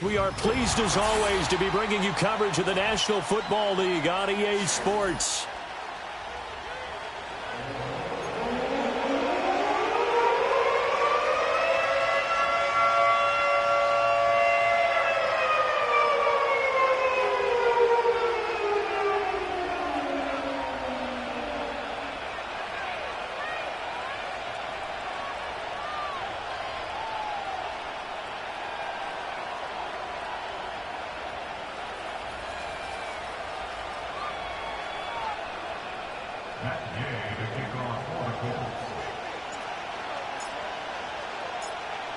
We are pleased as always to be bringing you coverage of the National Football League on EA Sports.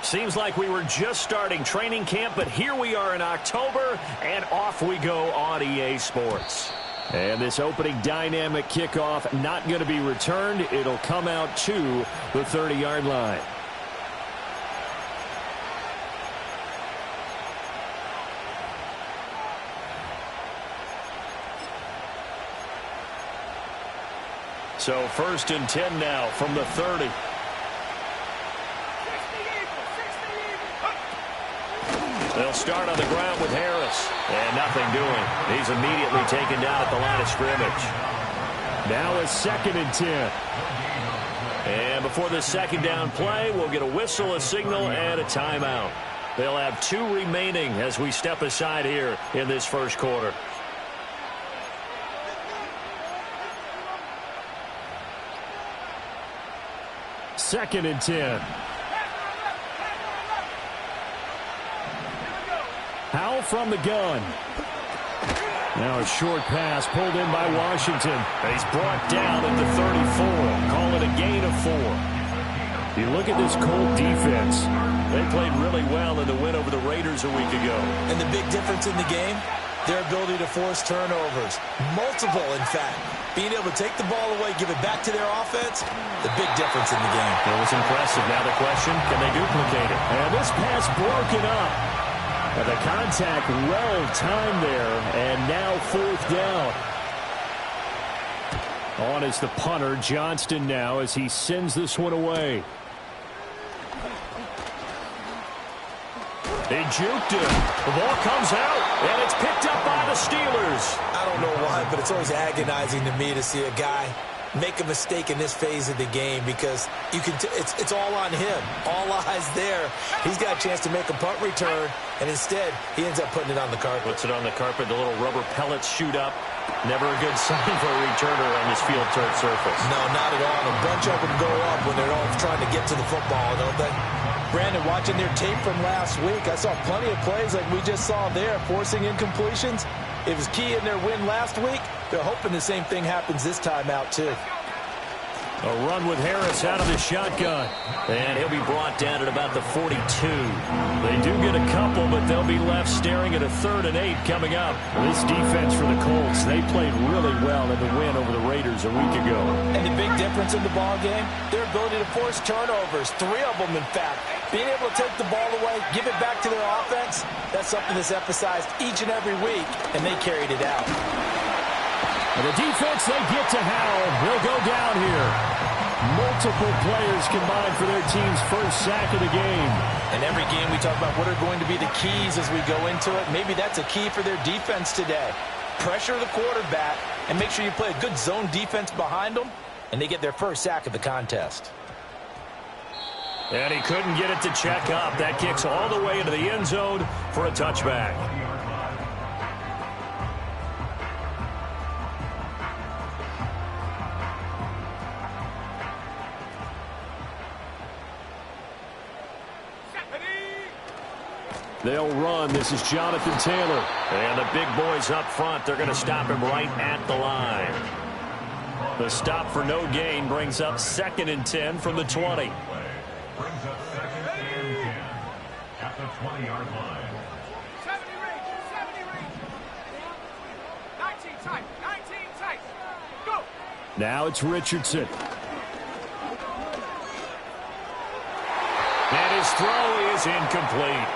Seems like we were just starting training camp, but here we are in October, and off we go on EA Sports. And this opening dynamic kickoff not going to be returned. It'll come out to the 30-yard line. So 1st and 10 now from the 30. They'll start on the ground with Harris. And nothing doing. He's immediately taken down at the line of scrimmage. Now a 2nd and 10. And before the second down play, we'll get a whistle, a signal, and a timeout. They'll have 2 remaining as we step aside here in this first quarter. Second and 10. Howell from the gun. Now a short pass pulled in by Washington. He's brought down at the 34. Call it a gain of 4. You look at this Colt defense. They played really well in the win over the Raiders a week ago. And the big difference in the game, their ability to force turnovers. Multiple, in fact. Being able to take the ball away, give it back to their offense, the big difference in the game. It was impressive. Now the question, can they duplicate it? And this pass broken up. And the contact well-timed there, and now 4th down. On is the punter, Johnston now, as he sends this one away. They juked him. The ball comes out, and it's picked up by the Steelers. I don't know why, but it's always agonizing to me to see a guy make a mistake in this phase of the game because you can it's all on him. All eyes there. He's got a chance to make a punt return, and instead he ends up putting it on the carpet. Puts it on the carpet. The little rubber pellets shoot up. Never a good sign for a returner on this field turf surface. No, not at all. A bunch of them go up when they're all trying to get to the football, don't they? Brandon, watching their tape from last week, I saw plenty of plays like we just saw there, forcing incompletions. It was key in their win last week. They're hoping the same thing happens this time out, too. A run with Harris out of the shotgun. And he'll be brought down at about the 42. They do get a couple, but they'll be left staring at a 3rd and 8 coming up. This defense for the Colts, they played really well in the win over the Raiders a week ago. And the big difference in the ball game, their ability to force turnovers. 3 of them, in fact. Being able to take the ball away, give it back to their offense, that's something that's emphasized each and every week, and they carried it out. And the defense, they get to Howell. He'll go down here. Multiple players combined for their team's first sack of the game. And every game we talk about what are going to be the keys as we go into it. Maybe that's a key for their defense today. Pressure the quarterback and make sure you play a good zone defense behind them, and they get their first sack of the contest. And he couldn't get it to check up. That kicks all the way into the end zone for a touchback. They'll run. This is Jonathan Taylor. And the big boys up front, they're going to stop him right at the line. The stop for no gain brings up 2nd and 10 from the 20. Brings up 2nd and 10 at the 20-yard line. 70 range. 19 tight. Go. Now it's Richardson. And his throw is incomplete.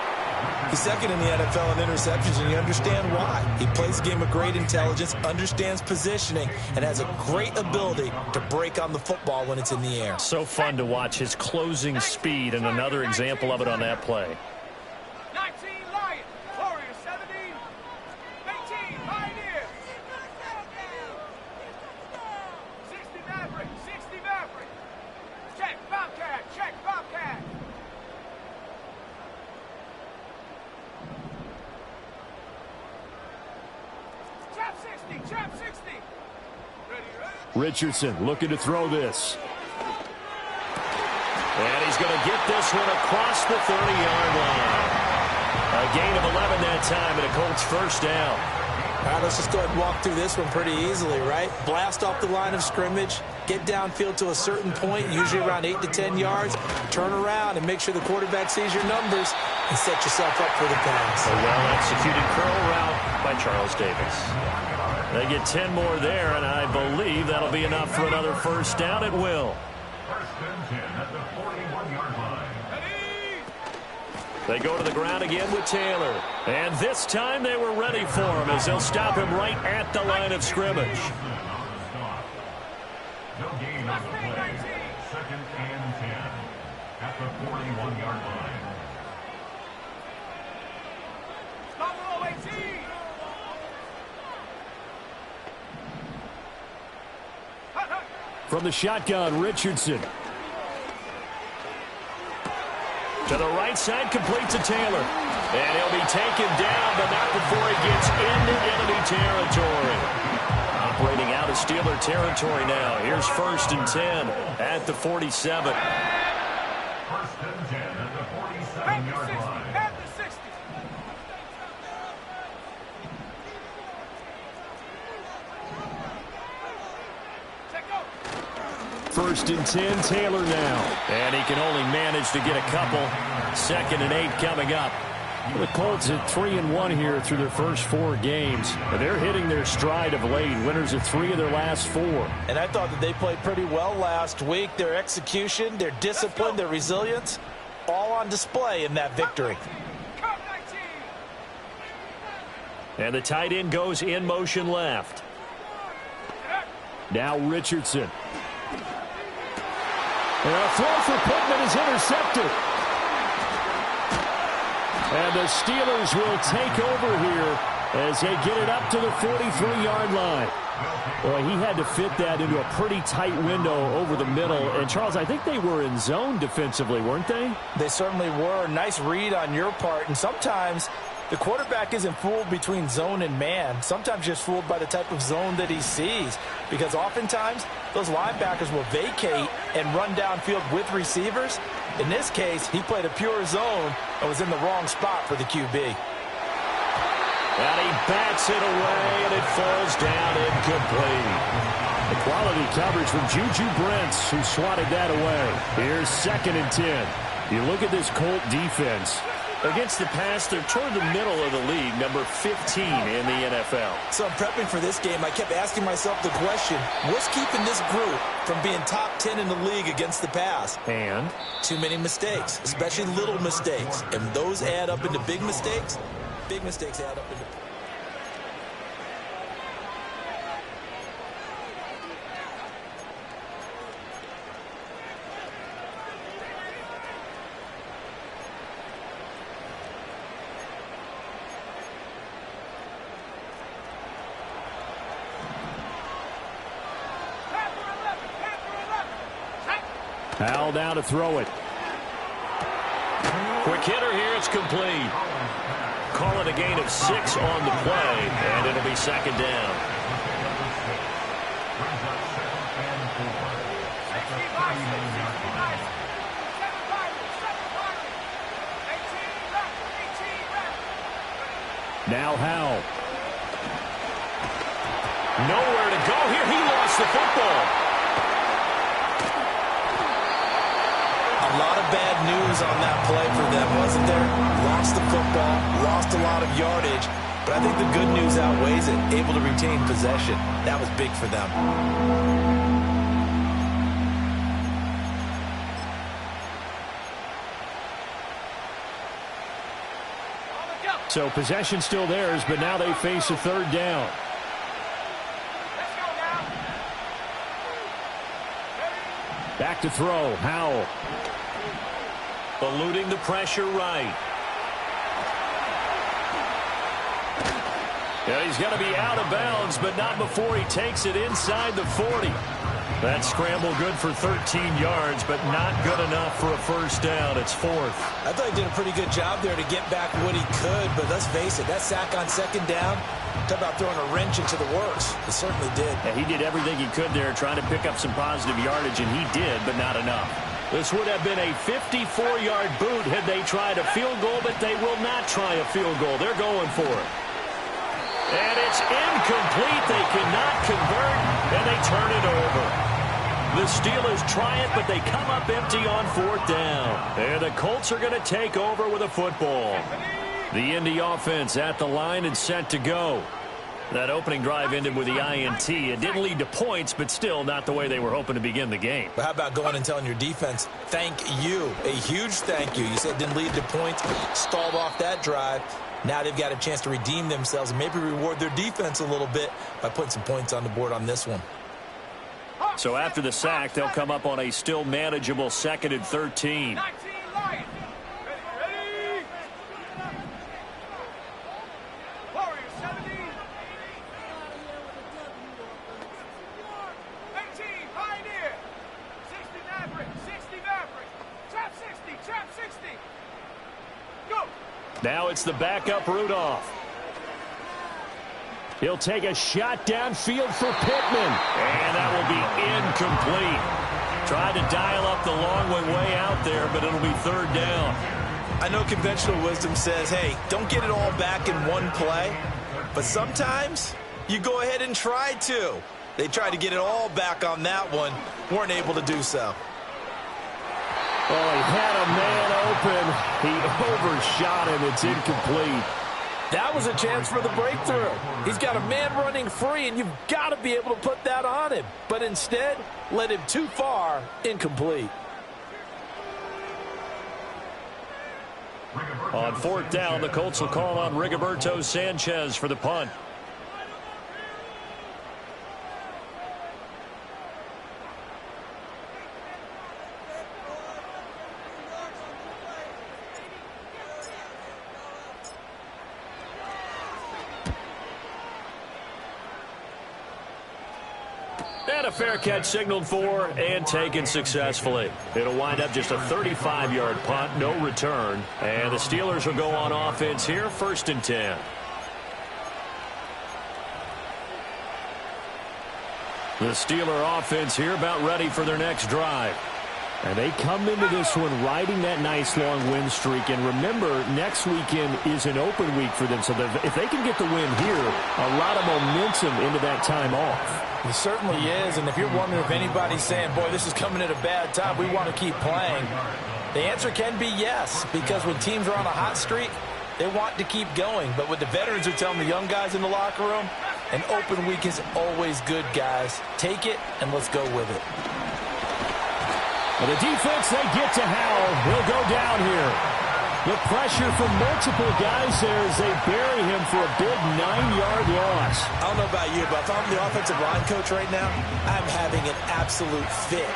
He's 2nd in the NFL in interceptions, and you understand why. He plays a game of great intelligence, understands positioning, and has a great ability to break on the football when it's in the air. So fun to watch his closing speed, and another example of it on that play. 19 Lions. 60, trap 60. Richardson looking to throw this. And he's going to get this one across the 30-yard line. A gain of 11 that time and a Colts first down. All right, let's just go ahead and walk through this one pretty easily, right? Blast off the line of scrimmage, get downfield to a certain point, usually around 8 to 10 yards, turn around and make sure the quarterback sees your numbers and set yourself up for the pass. A well-executed curl route by Charles Davis. They get 10 more there, and I believe that'll be enough for another first down. It will. First and 10 at the 41-yard line. They go to the ground again with Taylor. And this time they were ready for him as they'll stop him right at the line of scrimmage. No gain on the play. Second and 10 at the 41-yard line. Buffalo 18. From the shotgun, Richardson. To the right side, complete to Taylor. And he'll be taken down, but not before he gets into enemy territory. Operating out of Steeler territory now. Here's first and 10 at the 47. First and 10 at the 47-yard line. At the 60. Check go. First and 10, Taylor now. And he can only manage to get a couple. Second and 8 coming up. The Colts at 3-1 here through their first 4 games. They're hitting their stride of late. Winners of 3 of their last 4. And I thought that they played pretty well last week. Their execution, their discipline, their resilience, all on display in that victory. Cup 19. And the tight end goes in motion left. Now Richardson. And a throw for Pittman is intercepted. And the Steelers will take over here as they get it up to the 43-yard line. Well, he had to fit that into a pretty tight window over the middle. And, Charles, I think they were in zone defensively, weren't they? They certainly were. Nice read on your part. And sometimes the quarterback isn't fooled between zone and man. Sometimes just fooled by the type of zone that he sees. Because oftentimes those linebackers will vacate and run downfield with receivers. In this case, he played a pure zone and was in the wrong spot for the QB. And he bats it away, and it falls down incomplete. The quality coverage from Juju Brents, who swatted that away. Here's second and 10. You look at this Colt defense. Against the pass, they're toward the middle of the league, number 15 in the NFL. So I'm prepping for this game. I kept asking myself the question, what's keeping this group from being top 10 in the league against the pass? And? Too many mistakes, especially little mistakes. And those add up into big mistakes. Big mistakes add up into... Howell down to throw it. Quick hitter here, it's complete. Call it a gain of 6 on the play, and it'll be second down. Now Howell. Nowhere to go here. He lost the football. A lot of bad news on that play for them, wasn't there? Lost the football, lost a lot of yardage, but I think the good news outweighs it. Able to retain possession. That was big for them. So possession still theirs, but now they face a third down. Back to throw, Howell. Eluding the pressure right. Yeah, he's going to be out of bounds, but not before he takes it inside the 40. That scramble good for 13 yards, but not good enough for a first down. It's fourth. I thought he did a pretty good job there to get back what he could, but let's face it, that sack on second down, Talk about throwing a wrench into the works. It certainly did. Yeah, he did everything he could there trying to pick up some positive yardage, and he did, but not enough. This would have been a 54-yard boot had they tried a field goal, but they will not try a field goal. They're going for it. And it's incomplete. They cannot convert, and they turn it over. The Steelers try it, but they come up empty on 4th down. And the Colts are going to take over with a football. The Indy offense at the line and set to go. That opening drive ended with the INT. It didn't lead to points, but still not the way they were hoping to begin the game. But how about going and telling your defense, thank you, a huge thank you. You said it didn't lead to points, stalled off that drive. Now they've got a chance to redeem themselves and maybe reward their defense a little bit by putting some points on the board on this one. So after the sack, they'll come up on a still manageable 2nd and 13. 19 Lions. Ready. Warriors 17. 18 Pioneer. 60 Maverick. 60 Maverick. Trap 60. Trap 60. Go. Now it's the backup Rudolph. He'll take a shot downfield for Pittman. And that will be incomplete. Tried to dial up the long way out there, but it'll be 3rd down. I know conventional wisdom says, hey, don't get it all back in one play. But sometimes you go ahead and try to. They tried to get it all back on that one. Weren't able to do so. Well, he had a man open. He overshot him. It's incomplete. That was a chance for the breakthrough. He's got a man running free, and you've got to be able to put that on him. But instead, led him too far, incomplete. On 4th down, the Colts will call on Rigoberto Sanchez for the punt. And a fair catch signaled for and taken successfully. It'll wind up just a 35-yard punt, no return. And the Steelers will go on offense here, 1st and 10. The Steeler offense here about ready for their next drive. And they come into this one riding that nice long win streak. And remember, next weekend is an open week for them. So if they can get the win here, a lot of momentum into that time off. It certainly is. And if you're wondering if anybody's saying, boy, this is coming at a bad time, we want to keep playing, the answer can be yes. Because when teams are on a hot streak, they want to keep going. But what the veterans are telling the young guys in the locker room, an open week is always good, guys. Take it, and let's go with it. Well, the defense, they get to Howell. He'll go down here. The pressure from multiple guys there as they bury him for a big 9-yard loss. I don't know about you, but if I'm the offensive line coach right now, I'm having an absolute fit.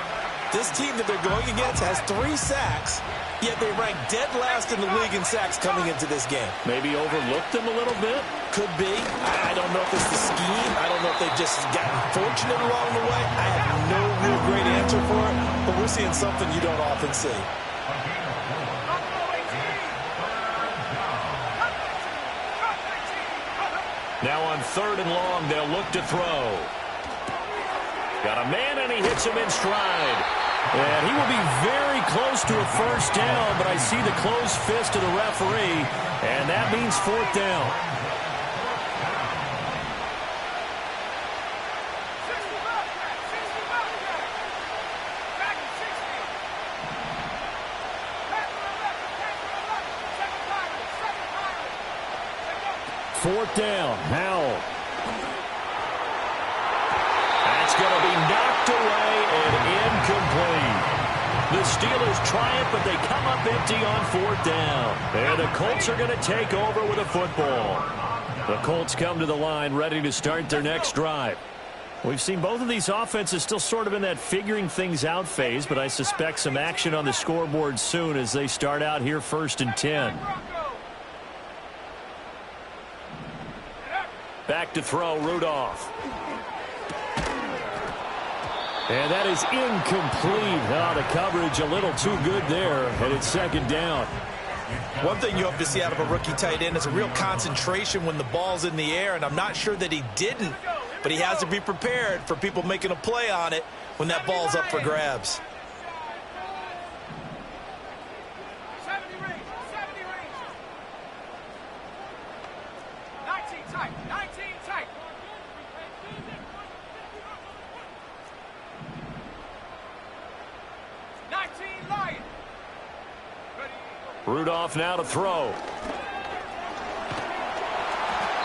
This team that they're going against has 3 sacks, yet they rank dead last in the league in sacks coming into this game. Maybe overlooked them a little bit? Could be. I don't know if it's the scheme. I don't know if they've just gotten fortunate along the way. I have no real great answer for it, but we're seeing something you don't often see. Now on 3rd and long, they'll look to throw. Got a man, and he hits him in stride. And he will be very close to a 1st down, but I see the closed fist of the referee, and that means 4th down. Fourth down, Howell. That's going to be knocked away and incomplete. The Steelers try it, but they come up empty on 4th down. And the Colts are going to take over with a football. The Colts come to the line ready to start their next drive. We've seen both of these offenses still sort of in that figuring things out phase, but I suspect some action on the scoreboard soon as they start out here 1st and 10. Back to throw, Rudolph. And that is incomplete. Oh, the coverage a little too good there, and it's 2nd down. One thing you hope to see out of a rookie tight end is a real concentration when the ball's in the air, and I'm not sure that he didn't, but he has to be prepared for people making a play on it when that ball's up for grabs. 70 range, 70 range. 19 tight, 19 tight. 19 Lion. Rudolph now to throw.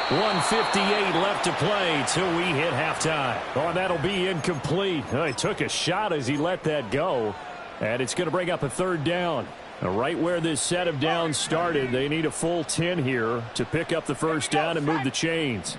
1:58 left to play till we hit halftime. Oh, and that'll be incomplete. Oh, he took a shot as he let that go. And it's going to bring up a third down. Right where this set of downs started, they need a full 10 here to pick up the first down and move the chains.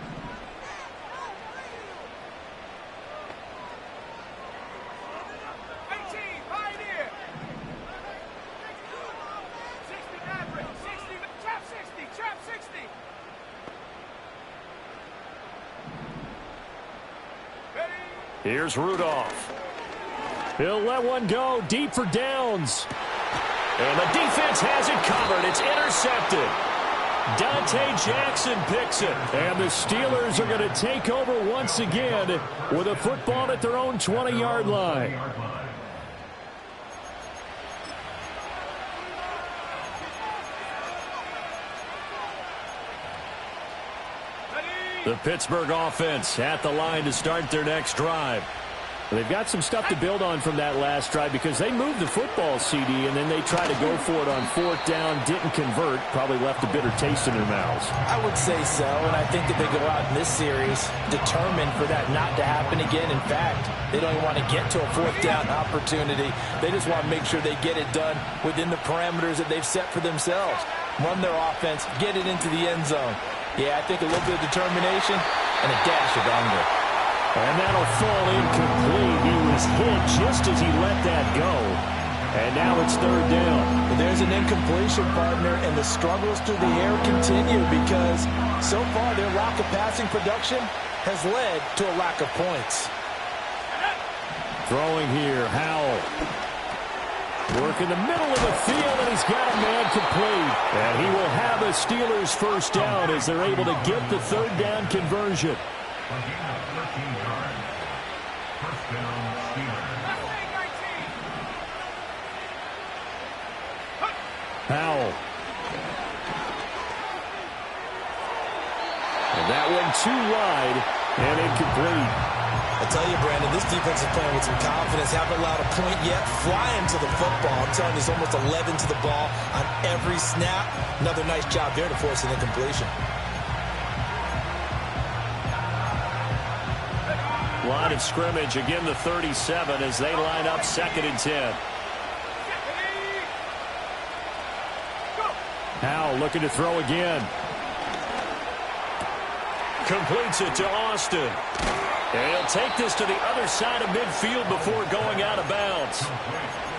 Here's Rudolph. He'll let one go deep for downs. And the defense has it covered. It's intercepted. Dante Jackson picks it. And the Steelers are going to take over once again with a football at their own 20-yard line. The Pittsburgh offense at the line to start their next drive. They've got some stuff to build on from that last drive because they moved the football, CD, and then they tried to go for it on fourth down, didn't convert, probably left a bitter taste in their mouths. I would say so, and I think that they go out in this series determined for that not to happen again. In fact, they don't even want to get to a fourth down opportunity. They just want to make sure they get it done within the parameters that they've set for themselves. Run their offense, get it into the end zone. Yeah, I think a little bit of determination and a dash of anger. And that'll fall incomplete. He was hit just as he let that go. And now it's third down. Well, there's an incompletion, partner, and the struggles through the air continue because so far their lack of passing production has led to a lack of points. Throwing here, Howell. Work in the middle of the field, and he's got a man complete. And he will have a Steelers first down as they're able to get the third down conversion. Howell. And that one too wide and incomplete. I tell you, Brandon, this defense is playing with some confidence. Haven't allowed a point yet. Flying to the football. I'm telling you, it's almost 11 to the ball on every snap. Another nice job there to force an incompletion. Line of scrimmage, again the 37 as they line up 2nd and 10. Howell looking to throw again. Completes it to Austin. And he'll take this to the other side of midfield before going out of bounds.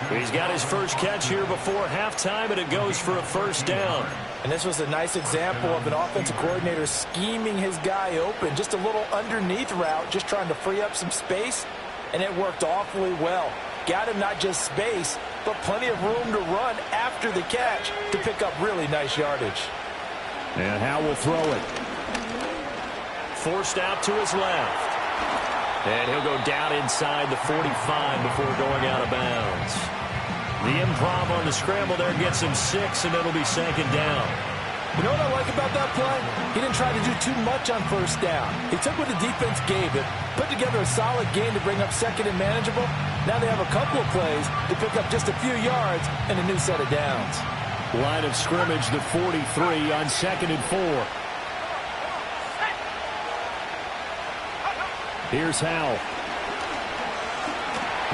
He's got his first catch here before halftime, and it goes for a first down. And this was a nice example of an offensive coordinator scheming his guy open. Just a little underneath route, just trying to free up some space, and it worked awfully well. Got him not just space, but plenty of room to run after the catch to pick up really nice yardage. And Howell will throw it. Forced out to his left. And he'll go down inside the 45 before going out of bounds. The improv on the scramble there gets him 6, and it'll be 2nd down. You know what I like about that play? He didn't try to do too much on first down. He took what the defense gave him, put together a solid game to bring up 2nd and manageable. Now they have a couple of plays to pick up just a few yards and a new set of downs. Line of scrimmage, the 43 on 2nd and 4. Here's Howell.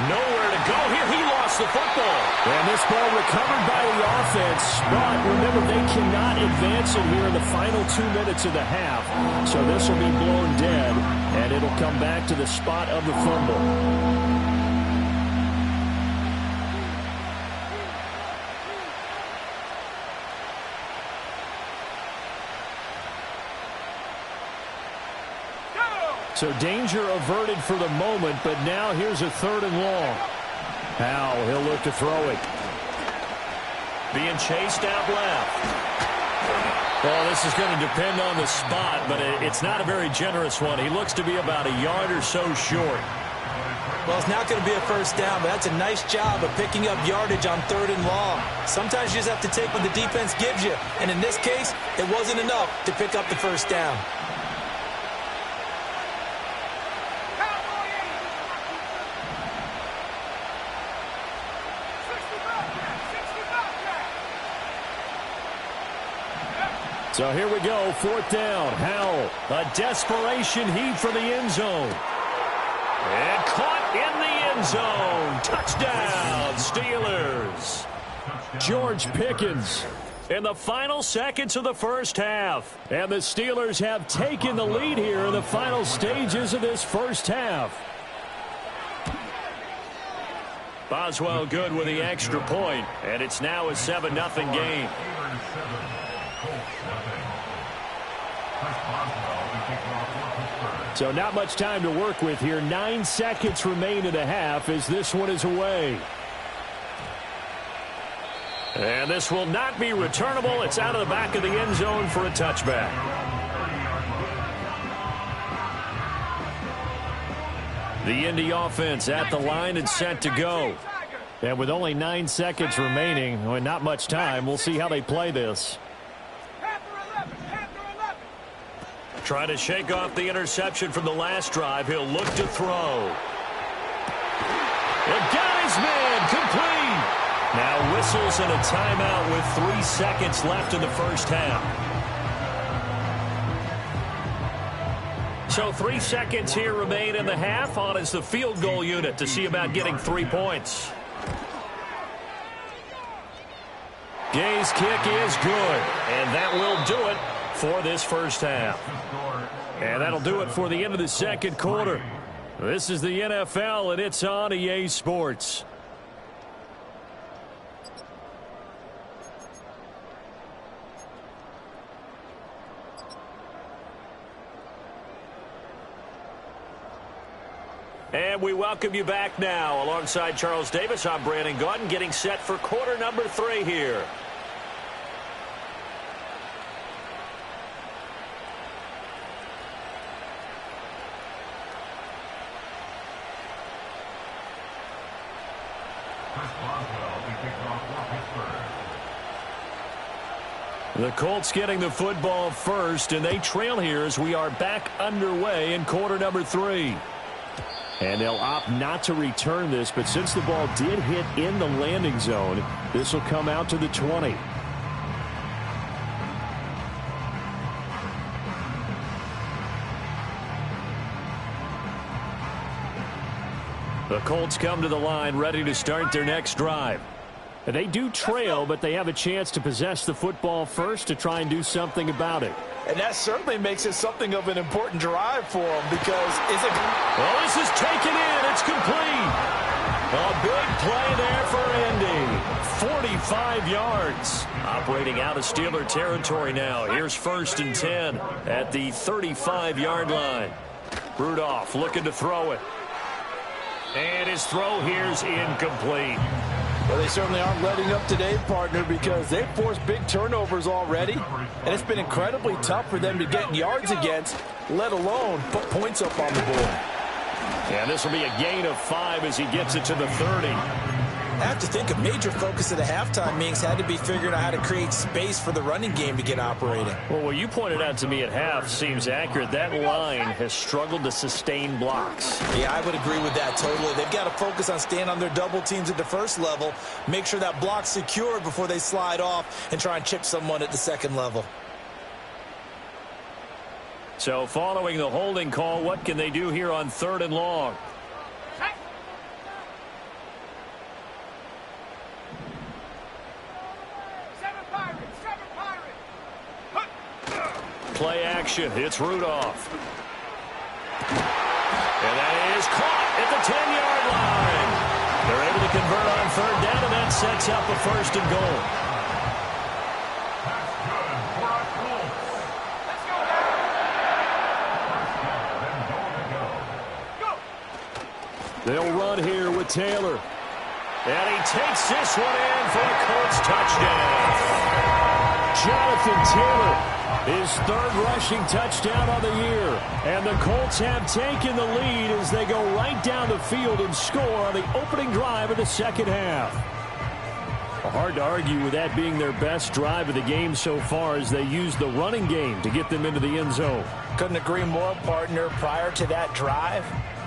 Nowhere to go here. He lost the football. And this ball recovered by the offense. But remember, they cannot advance it here in the final 2 minutes of the half. So this will be blown dead, and it'll come back to the spot of the fumble. So danger averted for the moment, but now here's a 3rd and long. Now he'll look to throw it. being chased out left. Well, this is going to depend on the spot, but it's not a very generous one. He looks to be about a yard or so short. Well, it's not going to be a first down, but that's a nice job of picking up yardage on 3rd and long. Sometimes you just have to take what the defense gives you, and in this case, it wasn't enough to pick up the first down. So here we go, 4th down. Howell, a desperation heave for the end zone. And caught in the end zone. Touchdown, Steelers. George Pickens in the final seconds of the first half. And the Steelers have taken the lead here in the final stages of this first half. Boswell good with the extra point, and it's now a 7-0 game. So not much time to work with here. 9 seconds remain in the half as this one is away. And this will not be returnable. It's out of the back of the end zone for a touchback. The Indy offense at the line and set to go. And with only 9 seconds remaining, and not much time, we'll see how they play this. Trying to shake off the interception from the last drive. He'll look to throw. And got his man complete. Now whistles and a timeout with 3 seconds left in the first half. So 3 seconds here remain in the half. On is the field goal unit to see about getting 3 points. Gay's kick is good, and that will do it for this first half. And that'll do it for the end of the second quarter. This is the NFL, and it's on EA Sports. And we welcome you back now. Alongside Charles Davis, I'm Brandon Gaudin, getting set for quarter number 3 here. The Colts getting the football first, and they trail here as we are back underway in quarter number 3. And they'll opt not to return this, but since the ball did hit in the landing zone, this will come out to the 20. The Colts come to the line ready to start their next drive. They do trail, but they have a chance to possess the football first to try and do something about it. And that certainly makes it something of an important drive for them because well, this is taken in. It's complete. A big play there for Indy. 45 yards. Operating out of Steeler territory now. Here's 1st and 10 at the 35-yard line. Rudolph looking to throw it. And his throw here's incomplete. Well, they certainly aren't letting up today, partner, because they've forced big turnovers already, and it's been incredibly tough for them to get yards against, let alone put points up on the board. And this will be a gain of 5 as he gets it to the 30. I have to think a major focus of the halftime meetings had to be figuring out how to create space for the running game to get operating. Well, what you pointed out to me at half seems accurate. That line has struggled to sustain blocks. Yeah, I would agree with that totally. They've got to focus on staying on their double teams at the first level, make sure that block's secured before they slide off and try and chip someone at the second level. So following the holding call, what can they do here on 3rd and long? Play action. It's Rudolph. And that is caught at the 10-yard line. They're able to convert on 3rd down, and that sets up a 1st and goal. They'll run here with Taylor. And he takes this one in for a Colts touchdown. Jonathan Taylor, his third rushing touchdown of the year. And the Colts have taken the lead as they go right down the field and score on the opening drive of the second half. Well, hard to argue with that being their best drive of the game so far as they use the running game to get them into the end zone. Couldn't agree more, partner. Prior to that drive,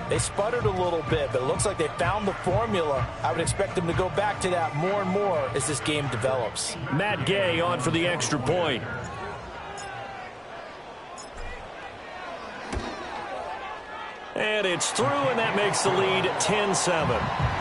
they sputtered a little bit, but it looks like they found the formula. I would expect them to go back to that more and more as this game develops. Matt Gay on for the extra point. And it's through, and that makes the lead 10-7.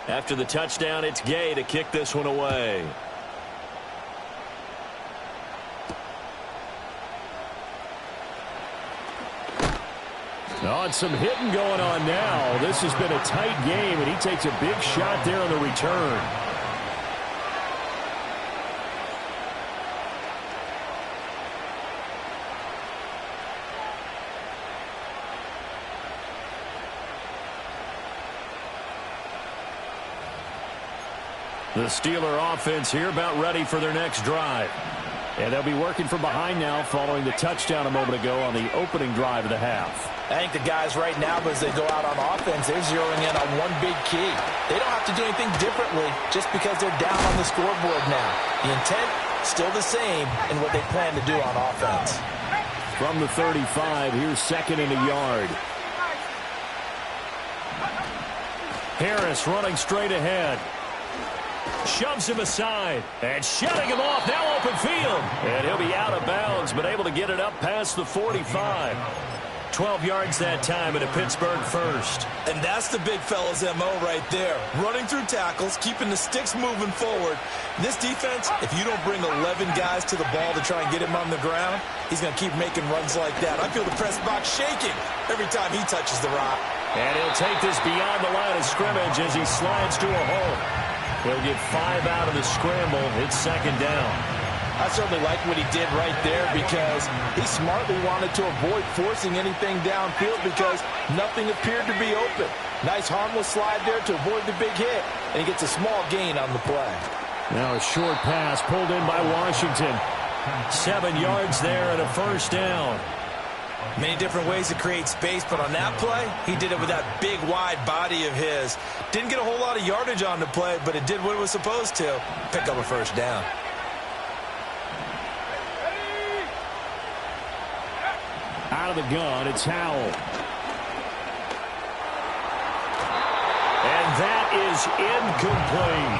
After the touchdown, it's Gay to kick this one away. Oh, and some hitting going on now. This has been a tight game, and he takes a big shot there on the return. The Steeler offense here about ready for their next drive. And they'll be working from behind now following the touchdown a moment ago on the opening drive of the half. I think the guys right now, as they go out on offense, they're zeroing in on one big key. They don't have to do anything differently just because they're down on the scoreboard now. The intent, still the same in what they plan to do on offense. From the 35, here's second and a yard. Harris running straight ahead. Shoves him aside and shutting him off. Now open field. And he'll be out of bounds, but able to get it up past the 45. 12 yards that time at a Pittsburgh first. And that's the big fella's MO right there. Running through tackles, keeping the sticks moving forward. This defense, if you don't bring 11 guys to the ball to try and get him on the ground, he's going to keep making runs like that. I feel the press box shaking every time he touches the rock. And he'll take this beyond the line of scrimmage as he slides to a hole. He'll get 5 out of the scramble. It's second down. I certainly like what he did right there because he smartly wanted to avoid forcing anything downfield because nothing appeared to be open. Nice harmless slide there to avoid the big hit, and he gets a small gain on the play. Now a short pass pulled in by Washington. 7 yards there and a first down. Many different ways to create space, but on that play, he did it with that big, wide body of his. Didn't get a whole lot of yardage on the play, but it did what it was supposed to. Pick up a first down. Out of the gun, it's Howell. And that is incomplete.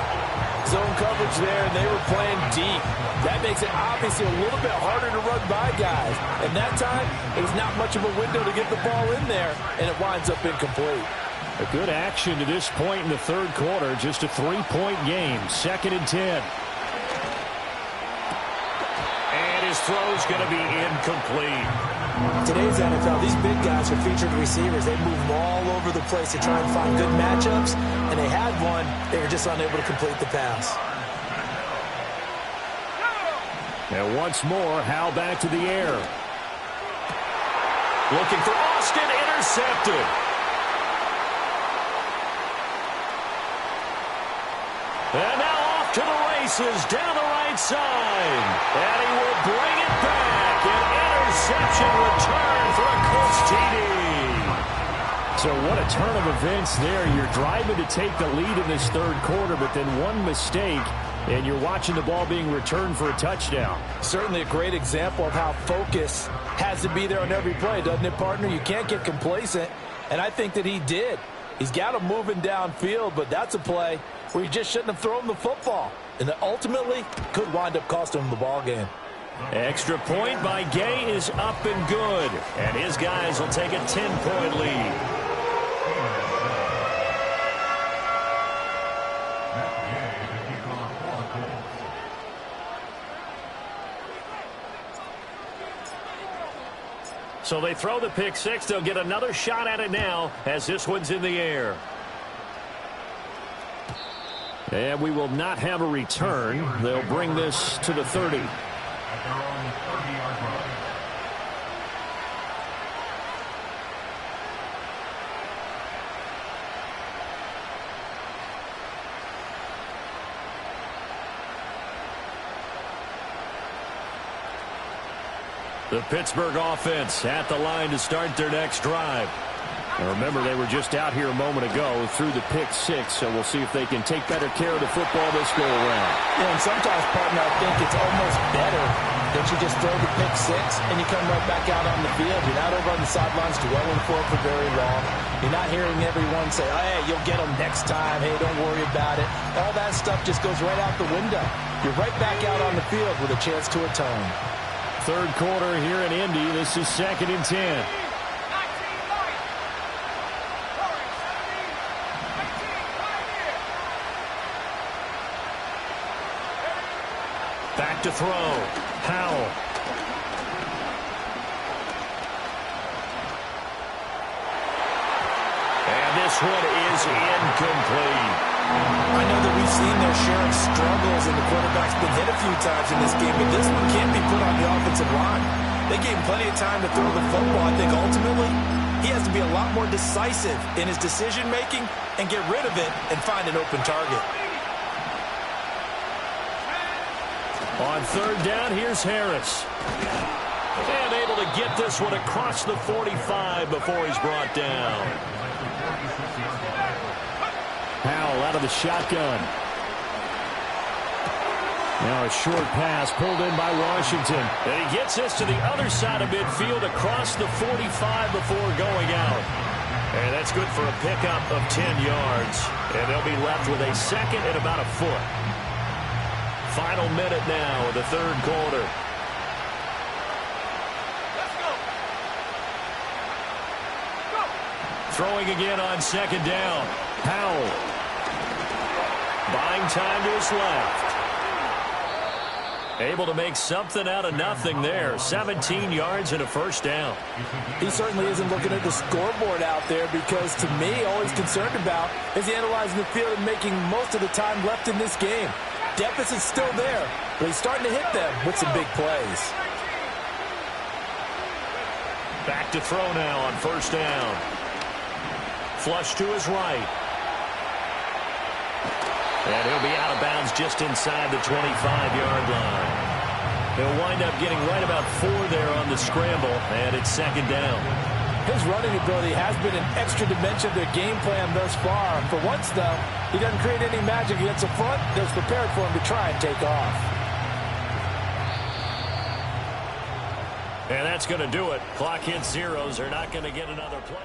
Zone coverage there, and they were playing deep. That makes it obviously a little bit harder to run by guys. And that time, it was not much of a window to get the ball in there, and it winds up incomplete. A good action to this point in the third quarter. Just a 3-point game. Second and 10. And his throw's going to be incomplete. Today's NFL, these big guys are featured receivers. They move all over the place to try and find good matchups, and they had one. They were just unable to complete the pass. And once more, Howell back to the air. Looking for Austin, intercepted. And now off to the races down the right side. And he will bring it back. An interception return for a Colts TD. So what a turn of events there. You're driving to take the lead in this third quarter, but then one mistake, and you're watching the ball being returned for a touchdown. Certainly a great example of how focus has to be there on every play, doesn't it, partner? You can't get complacent, and I think that he did. He's got him moving downfield, but that's a play where you just shouldn't have thrown the football, and that ultimately could wind up costing him the ball game. Extra point by Gay is up and good. And his guys will take a 10-point lead. So they throw the pick six. They'll get another shot at it now as this one's in the air. And we will not have a return. They'll bring this to the 30. At their own 30-yard line. The Pittsburgh offense at the line to start their next drive. Now remember, they were just out here a moment ago through the pick six, so we'll see if they can take better care of the football this go around. Yeah, and sometimes, partner, I think it's almost better that you just throw the pick six and you come right back out on the field. You're not over on the sidelines dwelling for it for very long. You're not hearing everyone say, oh, hey, you'll get them next time. Hey, don't worry about it. All that stuff just goes right out the window. You're right back out on the field with a chance to atone. Third quarter here in Indy. This is 2nd and 10. Back to throw. Howell. And this one is incomplete. I know that we've seen their share of struggles, and the quarterback's been hit a few times in this game, but this one can't be put on the offensive line. They gave him plenty of time to throw the football. I think ultimately he has to be a lot more decisive in his decision-making and get rid of it and find an open target. On third down, here's Harris. And able to get this one across the 45 before he's brought down. Howell out of the shotgun. Now a short pass pulled in by Washington. And he gets this to the other side of midfield across the 45 before going out. And that's good for a pickup of 10 yards. And they'll be left with a second and about a foot. Final minute now of the third quarter. Let's go. Go. Throwing again on second down. Howell. Buying time to his left. Able to make something out of nothing there. 17 yards and a first down. He certainly isn't looking at the scoreboard out there because, to me, all he's concerned about is analyzing the field and making most of the time left in this game. Deficit's still there, but he's starting to hit them with some big plays. Back to throw now on first down. Flush to his right. And he'll be out of bounds just inside the 25-yard line. He'll wind up getting right about 4 there on the scramble, and it's second down. His running ability has been an extra dimension of their game plan thus far. For once, though, he doesn't create any magic against the front that's prepared for him to try and take off. And that's going to do it. Clock hits zeros. They're not going to get another play.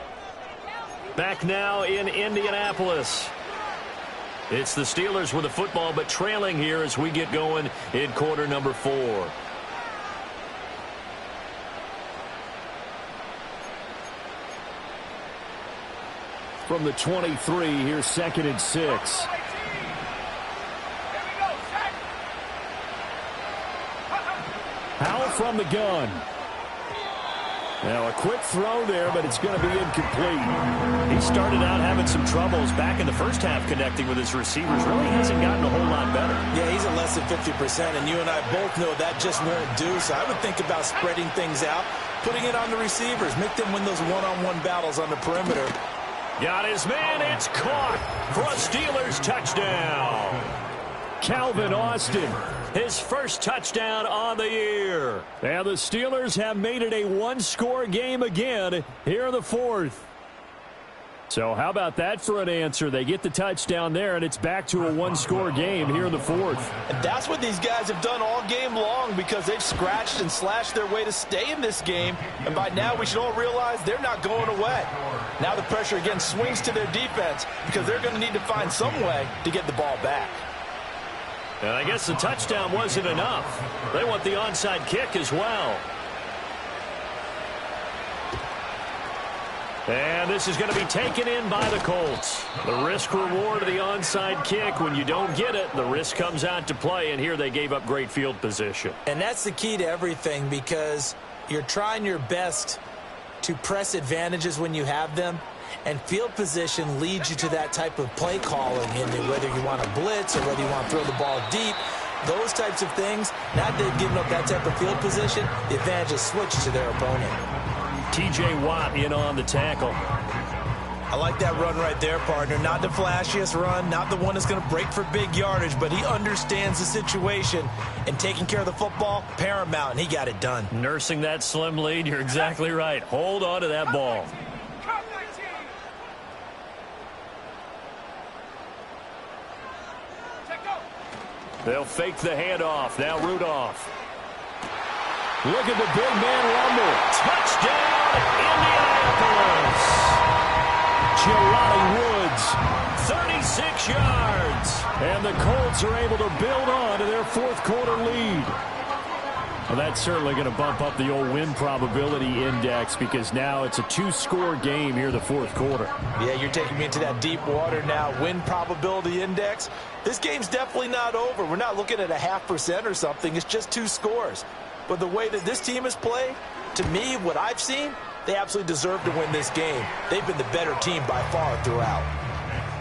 Back now in Indianapolis. It's the Steelers with the football, but trailing here as we get going in quarter number 4. From the 23, here's 2nd and 6. Howell from the gun. Now a quick throw there, but it's going to be incomplete. He started out having some troubles back in the first half connecting with his receivers. Really hasn't gotten a whole lot better. Yeah, he's at less than 50%, and you and I both know that just won't do. So I would think about spreading things out, putting it on the receivers, make them win those one-on-one battles on the perimeter. Got his man. It's caught for a Steelers touchdown. Calvin Austin, his first touchdown on the year. And the Steelers have made it a one-score game again here in the fourth. So how about that for an answer? They get the touchdown there, and it's back to a one-score game here in the fourth. And that's what these guys have done all game long because they've scratched and slashed their way to stay in this game. And by now we should all realize they're not going away. Now the pressure again swings to their defense because they're going to need to find some way to get the ball back. And I guess the touchdown wasn't enough. They want the onside kick as well. And this is going to be taken in by the Colts. The risk-reward of the onside kick. When you don't get it, the risk comes out to play, and here they gave up great field position. And that's the key to everything, because you're trying your best to press advantages when you have them, and field position leads you to that type of play calling, and whether you want to blitz or whether you want to throw the ball deep, those types of things. Now that they've given up that type of field position, the advantage is switched to their opponent. T.J. Watt in on the tackle. I like that run right there, partner. Not the flashiest run, not the one that's going to break for big yardage, but he understands the situation, and taking care of the football, paramount, and he got it done. Nursing that slim lead, you're exactly right. Hold on to that ball. They'll fake the handoff. Now Rudolph. Look at the big man rumble. Touchdown, Indianapolis. Jelani Woods, 36 yards. And the Colts are able to build on to their fourth quarter lead. Well, that's certainly going to bump up the old win probability index, because now it's a two-score game here the fourth quarter. Yeah, you're taking me into that deep water now. Win probability index. This game's definitely not over. We're not looking at a 0.5% or something. It's just 2 scores. But the way that this team has played, to me, what I've seen, they absolutely deserve to win this game. They've been the better team by far throughout.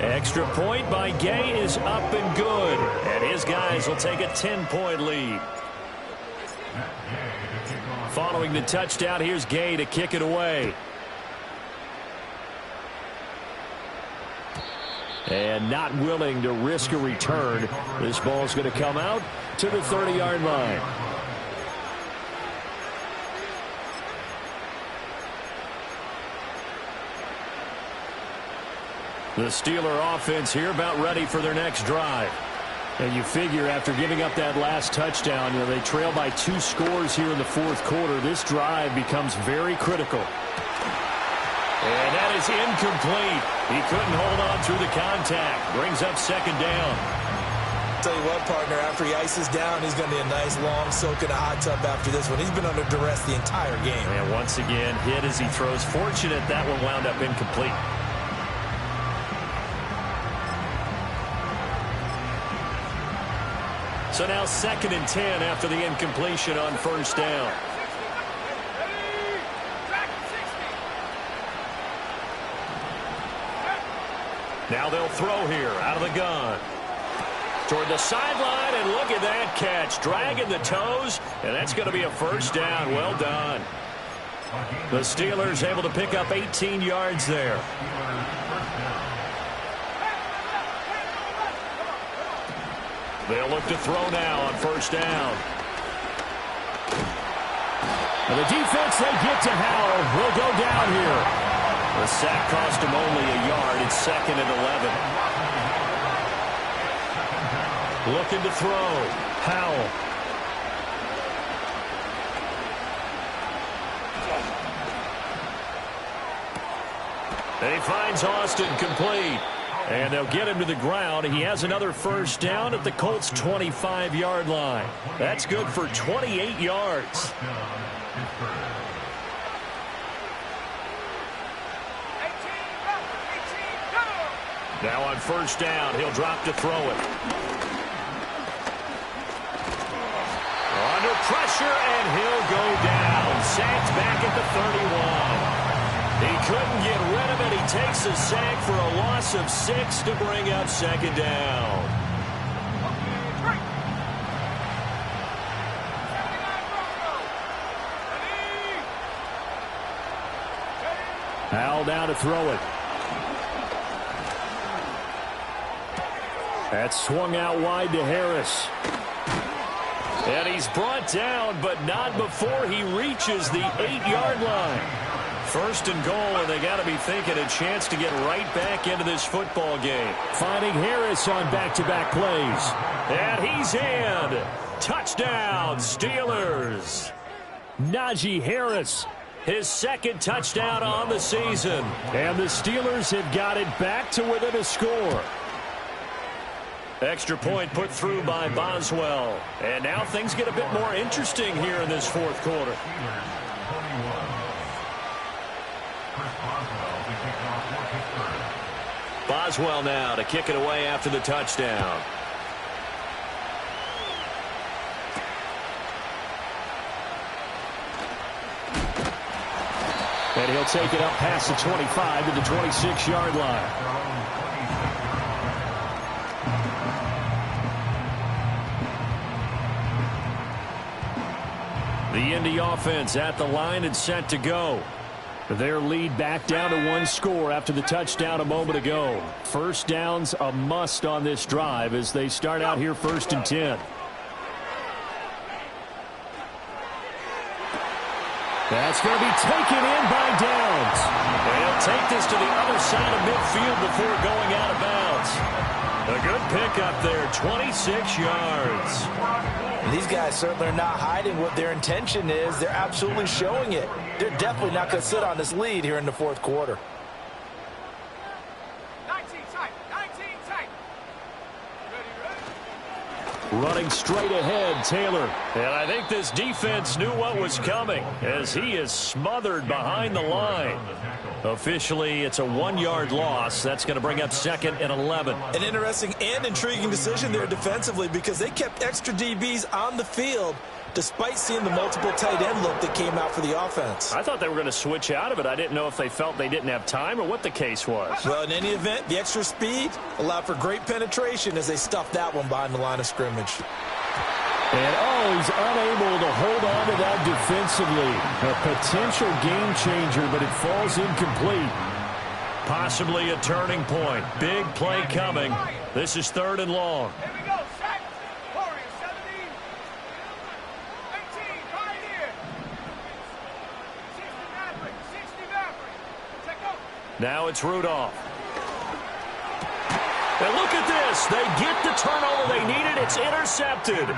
Extra point by Gay is up and good. And his guys will take a 10-point lead. Following the touchdown, here's Gay to kick it away. And not willing to risk a return. This ball's going to come out to the 30-yard line. The Steeler offense here about ready for their next drive. And you figure after giving up that last touchdown, they trail by 2 scores here in the fourth quarter. This drive becomes very critical. And that is incomplete. He couldn't hold on through the contact. Brings up second down. Tell you what, partner, after he ices down, he's going to be a nice long soak in a hot tub after this one. He's been under duress the entire game. And once again, hit as he throws. Fortunate that one wound up incomplete. So now 2nd and 10 after the incompletion on first down. Now they'll throw here out of the gun. Toward the sideline, and look at that catch. Dragging the toes, and that's going to be a first down. Well done. The Steelers able to pick up 18 yards there. They'll look to throw now on first down. And the defense, they get to Howell. Will go down here. The sack cost him only a yard. It's 2nd and 11. Looking to throw. Howell. He finds Austin complete. And they'll get him to the ground. He has another first down at the Colts' 25-yard line. That's good for 28 yards. Now on first down, he'll drop to throw it. Under pressure, and he'll go down. Sacked back at the 31. He couldn't get rid of it. He takes a sack for a loss of 6 to bring up second down. Howell down to throw it. That's swung out wide to Harris. And he's brought down, but not before he reaches the 8-yard line. First and goal, and they got to be thinking a chance to get right back into this football game. Finding Harris on back-to-back plays. And he's in. Touchdown, Steelers. Najee Harris, his 2nd touchdown on the season. And the Steelers have got it back to within a score. Extra point put through by Boswell. And now things get a bit more interesting here in this fourth quarter. Boswell now to kick it away after the touchdown. And he'll take it up past the 25 to the 26-yard line. The Indy offense at the line and set to go. Their lead back down to one score after the touchdown a moment ago. First down's a must on this drive as they start out here 1st and 10. That's going to be taken in by Downs. They'll take this to the other side of midfield before going out of bounds. A good pickup there, 26 yards. And these guys certainly are not hiding what their intention is. They're absolutely showing it. They're definitely not going to sit on this lead here in the fourth quarter. 19 tight. 19 tight. Running straight ahead, Taylor. And I think this defense knew what was coming as he is smothered behind the line. Officially, it's a 1-yard loss. That's going to bring up 2nd and 11. An interesting and intriguing decision there defensively because they kept extra DBs on the field despite seeing the multiple tight end look that came out for the offense. I thought they were going to switch out of it. I didn't know if they felt they didn't have time or what the case was. Well, in any event, the extra speed allowed for great penetration as they stuffed that one behind the line of scrimmage. And, he's unable to hold on to that defensively. A potential game changer, but it falls incomplete. Possibly a turning point. Big play coming. This is 3rd and long. Here we go. Set. Warriors 17. 18. Pioneer. 60 Maverick. 60 Maverick. Check out. Now it's Rudolph. And look at this. They get the turnover they needed. It's intercepted.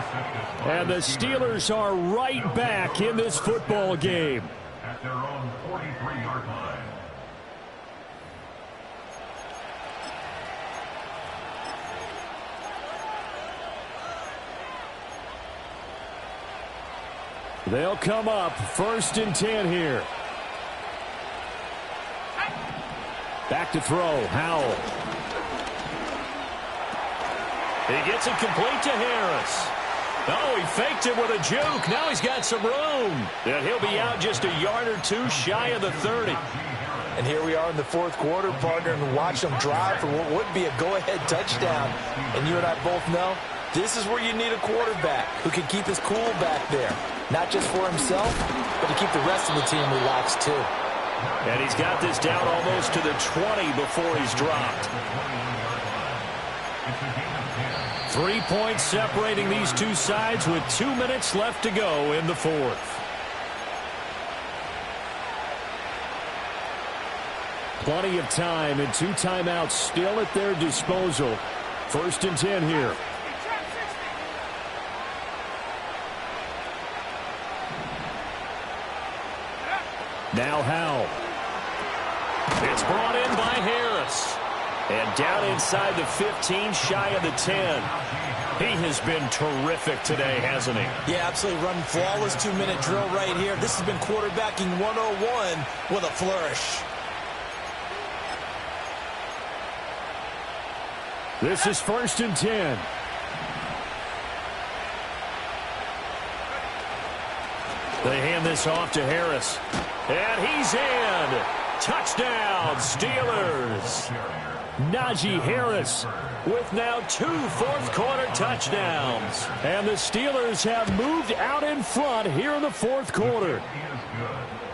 And the Steelers are right back in this football game. At their own 43-yard line. They'll come up 1st and 10 here. Back to throw. Howell. He gets it complete to Harris. Oh, he faked it with a juke. Now he's got some room. And he'll be out just a yard or two shy of the 30. And here we are in the fourth quarter, partner, and watch them drive for what would be a go-ahead touchdown. And you and I both know this is where you need a quarterback who can keep his cool back there. Not just for himself, but to keep the rest of the team relaxed too. And he's got this down almost to the 20 before he's dropped. 3 points separating these two sides with 2 minutes left to go in the fourth. Plenty of time and 2 timeouts still at their disposal. 1st and 10 here. Now Howell. It's brought in by Harris. And down inside the 15, shy of the 10. He has been terrific today, hasn't he? Yeah, absolutely. Running flawless 2-minute drill right here. This has been quarterbacking 101 with a flourish. This is 1st and 10. They hand this off to Harris. And he's in. Touchdown, Steelers. Najee Harris with now 2 fourth-quarter touchdowns. And the Steelers have moved out in front here in the fourth quarter.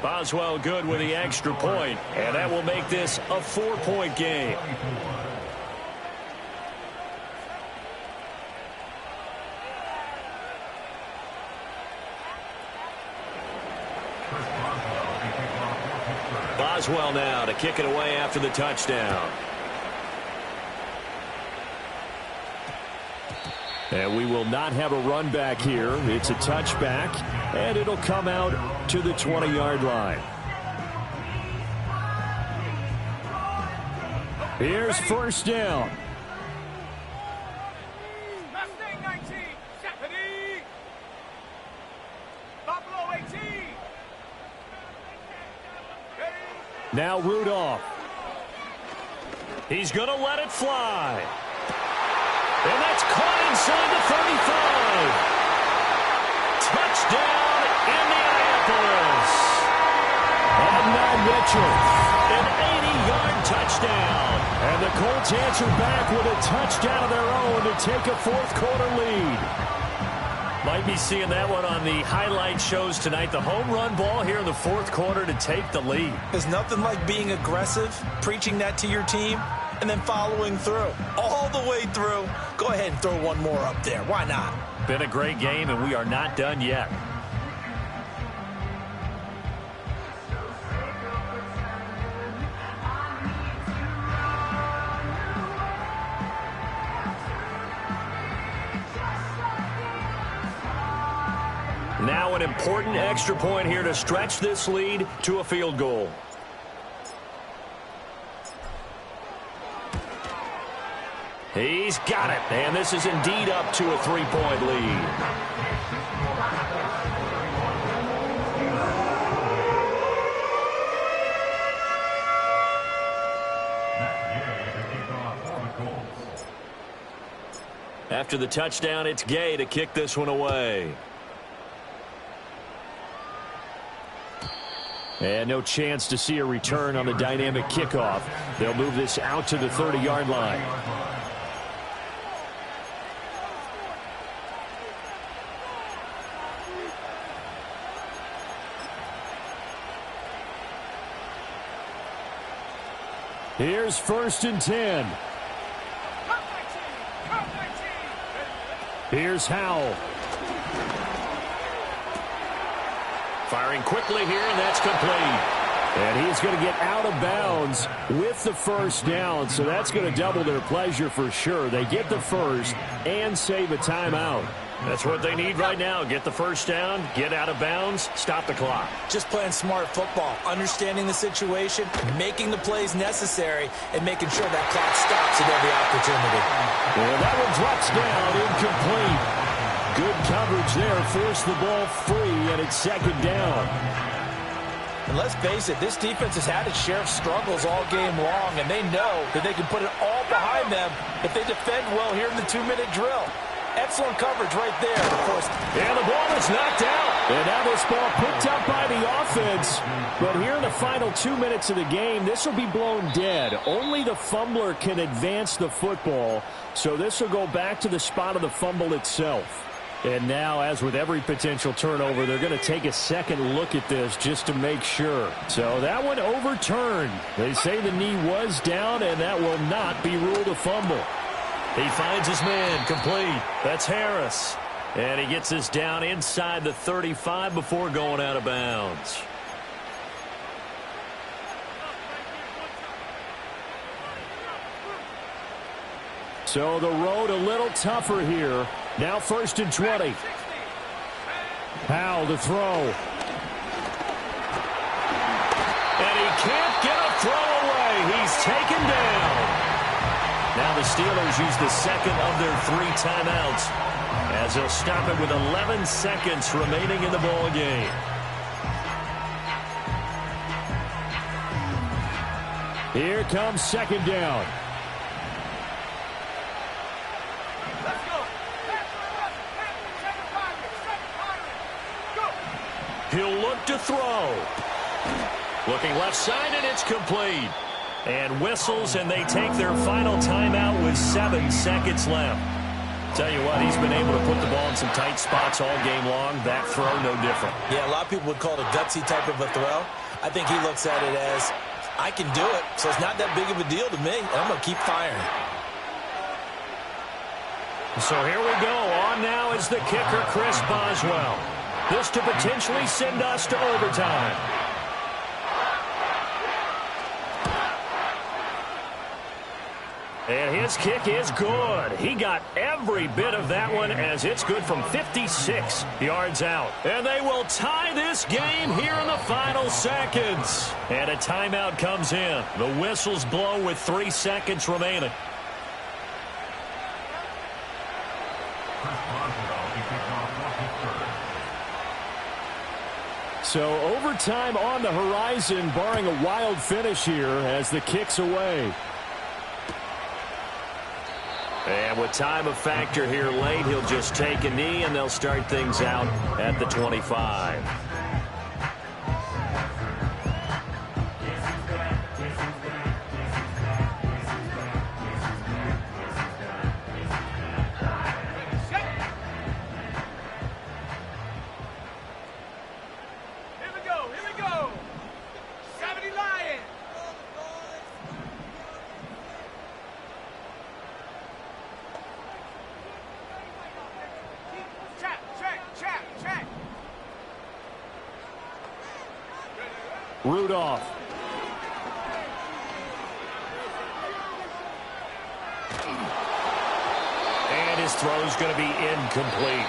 Boswell good with the extra point, and that will make this a 4-point game. Boswell now to kick it away after the touchdown. And we will not have a run back here. It's a touchback, and it'll come out to the 20-yard line. Here's 1st down. Now Rudolph. He's going to let it fly. And that's caught inside the 35. Touchdown, Indianapolis. And now Mitchell. An 80-yard touchdown. And the Colts answer back with a touchdown of their own to take a fourth-quarter lead. Might be seeing that one on the highlight shows tonight. The home run ball here in the fourth quarter to take the lead. There's nothing like being aggressive, preaching that to your team, and then following through. All the way through. Go ahead and throw one more up there. Why not? Been a great game, and we are not done yet. Now an important extra point here to stretch this lead to a field goal. He's got it, and this is indeed up to a three-point lead. After the touchdown, it's Gay to kick this one away. And no chance to see a return on the dynamic kickoff. They'll move this out to the 30-yard line. Here's 1st and 10. Here's Howell. Firing quickly here, and that's complete. And he's going to get out of bounds with the first down, so that's going to double their pleasure for sure. They get the first and save a timeout. That's what they need right now. Get the first down, get out of bounds, stop the clock. Just playing smart football, understanding the situation, making the plays necessary, and making sure that clock stops at every opportunity. Well, that one drops down, incomplete. Good coverage there, forced the ball free, and it's second down. And let's face it, this defense has had its share of struggles all game long, and they know that they can put it all behind them if they defend well here in the 2-minute drill. Excellent coverage right there. And the ball is knocked out. And now this ball picked up by the offense. But here in the final 2 minutes of the game, this will be blown dead. Only the fumbler can advance the football. So this will go back to the spot of the fumble itself. And now, as with every potential turnover, they're going to take a second look at this just to make sure. So that one overturned. They say the knee was down, and that will not be ruled a fumble. He finds his man, complete. That's Harris. And he gets this down inside the 35 before going out of bounds. So the road a little tougher here. Now 1st and 20. Howell to throw. And he can't get a throw away. He's taken down. Now the Steelers use the second of their 3 timeouts as they'll stop it with 11 seconds remaining in the ball game. Here comes second down. He'll look to throw. Looking left side, and it's complete. And whistles, and they take their final timeout with 7 seconds left. Tell you what, he's been able to put the ball in some tight spots all game long. That throw, no different. Yeah, a lot of people would call it a gutsy type of a throw. I think he looks at it as, I can do it, so it's not that big of a deal to me, and I'm going to keep firing. So here we go. On now is the kicker, Chris Boswell. This to potentially send us to overtime. And his kick is good. He got every bit of that one as it's good from 56 yards out. And they will tie this game here in the final seconds. And a timeout comes in. The whistles blow with 3 seconds remaining. So overtime on the horizon, barring a wild finish here as the kick's away. And with time a factor here late, he'll just take a knee, and they'll start things out at the 25. Rudolph. And his throw's going to be incomplete.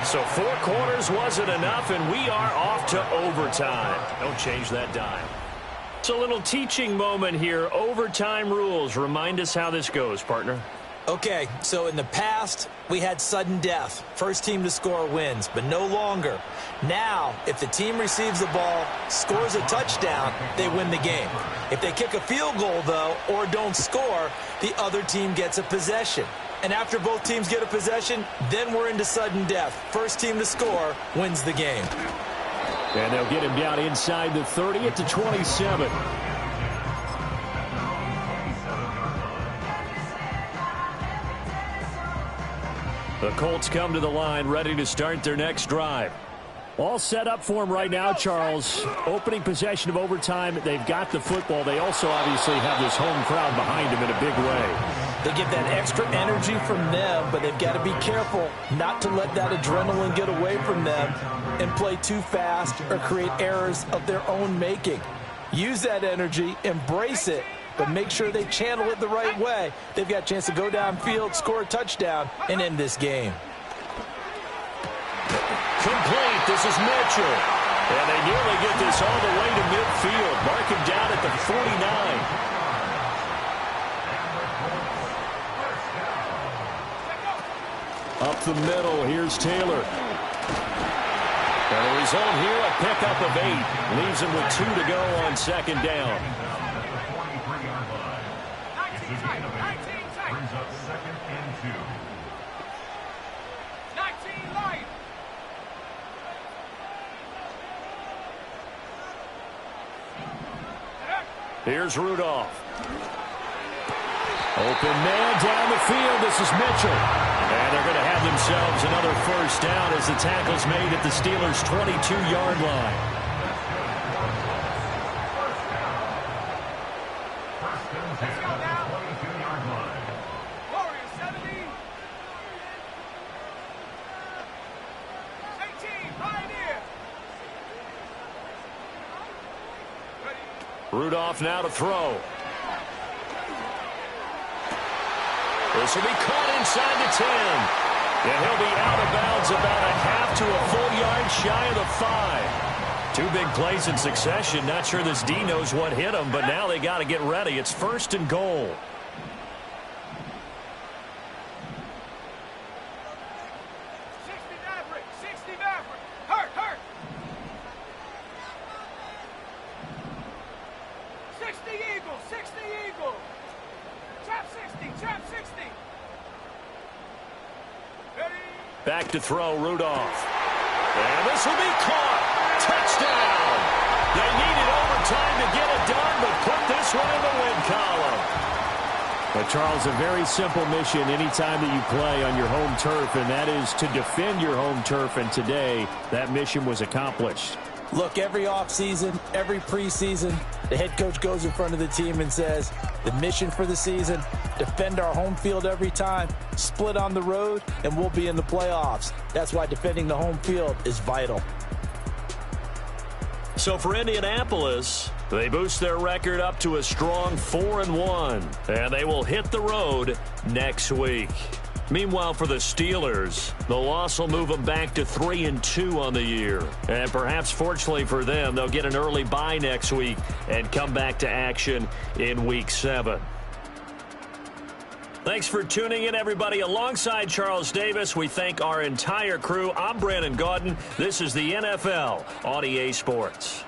So 4 quarters wasn't enough, and we are off to overtime. Don't change that dime. It's a little teaching moment here. Overtime rules. Remind us how this goes, partner. Okay, so in the past, we had sudden death. First team to score wins, but no longer. Now, if the team receives the ball, scores a touchdown, they win the game. If they kick a field goal, though, or don't score, the other team gets a possession. And after both teams get a possession, then we're into sudden death. First team to score wins the game. And they'll get him down inside the 30 at the 27. The Colts come to the line, ready to start their next drive. All set up for them right now, Charles. Opening possession of overtime. They've got the football. They also obviously have this home crowd behind them in a big way. They get that extra energy from them, but they've got to be careful not to let that adrenaline get away from them and play too fast or create errors of their own making. Use that energy, embrace it, but make sure they channel it the right way. They've got a chance to go downfield, score a touchdown, and end this game. Complete. This is Mitchell. And they nearly get this all the way to midfield. Mark him down at the 49. Up the middle, here's Taylor. And the result here, a pickup of 8. Leaves him with 2 to go on second down. Brings up 2nd and 2. 19 light. Here's Rudolph. Open man down the field. This is Mitchell. And they're going to have themselves another first down as the tackle's made at the Steelers' 22-yard line. First and 10 at the 22-yard line. Warriors 70. 18, Pioneer. Rudolph now to throw. This will be caught inside the 10. And he'll be out of bounds about a half to a full yard shy of the 5. 2 big plays in succession. Not sure this D knows what hit him, but now they got to get ready. It's 1st and goal. Hurt. 60 Eagles. Trap 60. Ready? Back to throw, Rudolph. And this will be caught. Touchdown. They needed overtime to get it done, but put this one in the win column. But, Charles, a very simple mission anytime that you play on your home turf, and that is to defend your home turf. And today, that mission was accomplished. Look, every offseason, every preseason, the head coach goes in front of the team and says, the mission for the season, defend our home field every time, split on the road, and we'll be in the playoffs. That's why defending the home field is vital. So for Indianapolis, they boost their record up to a strong 4-1, and they will hit the road next week. Meanwhile, for the Steelers, the loss will move them back to 3-2 on the year. And perhaps fortunately for them, they'll get an early bye next week and come back to action in Week 7. Thanks for tuning in, everybody. Alongside Charles Davis, we thank our entire crew. I'm Brandon Gaudin. This is the NFL on EA Sports.